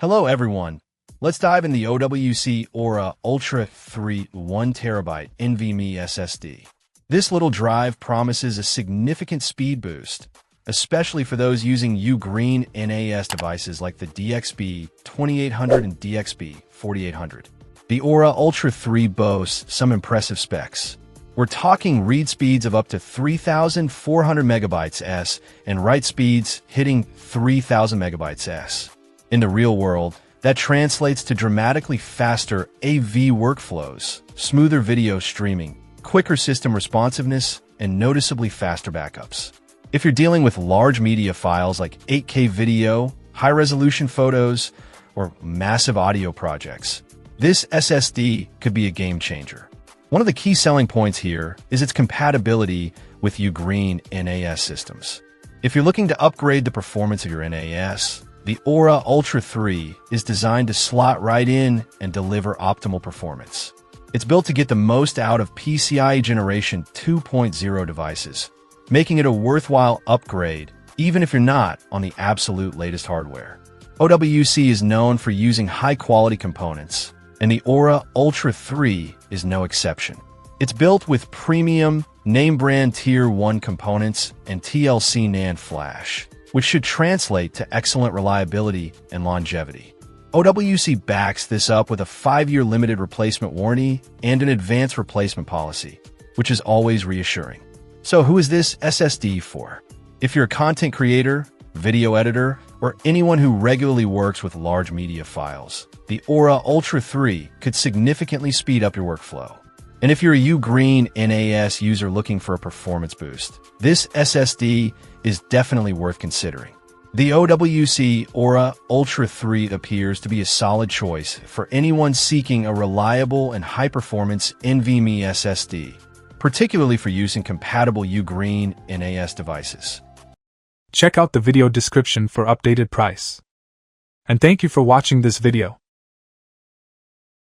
Hello everyone. Let's dive in the OWC Aura Ultra 3 1TB NVMe SSD. This little drive promises a significant speed boost, especially for those using UGREEN NAS devices like the DXB 2800 and DXB 4800. The Aura Ultra 3 boasts some impressive specs. We're talking read speeds of up to 3,400 megabytes/s and write speeds hitting 3,000 megabytes/s. In the real world, that translates to dramatically faster AV workflows, smoother video streaming, quicker system responsiveness, and noticeably faster backups. If you're dealing with large media files like 8K video, high-resolution photos, or massive audio projects, this SSD could be a game changer. One of the key selling points here is its compatibility with UGREEN NAS systems. If you're looking to upgrade the performance of your NAS, the Aura Ultra 3 is designed to slot right in and deliver optimal performance. It's built to get the most out of PCIe Generation 2.0 devices, making it a worthwhile upgrade even if you're not on the absolute latest hardware. OWC is known for using high-quality components, and the Aura Ultra 3 is no exception. It's built with premium, name-brand Tier 1 components and TLC NAND flash, which should translate to excellent reliability and longevity. OWC backs this up with a 5-year limited replacement warranty and an advanced replacement policy, which is always reassuring. So who is this SSD for? If you're a content creator, video editor, or anyone who regularly works with large media files, the Aura Ultra 3 could significantly speed up your workflow. And if you're a UGREEN NAS user looking for a performance boost, this SSD is definitely worth considering. The OWC Aura Ultra 3 appears to be a solid choice for anyone seeking a reliable and high-performance NVMe SSD, particularly for use in compatible UGREEN NAS devices. Check out the video description for updated price. And thank you for watching this video.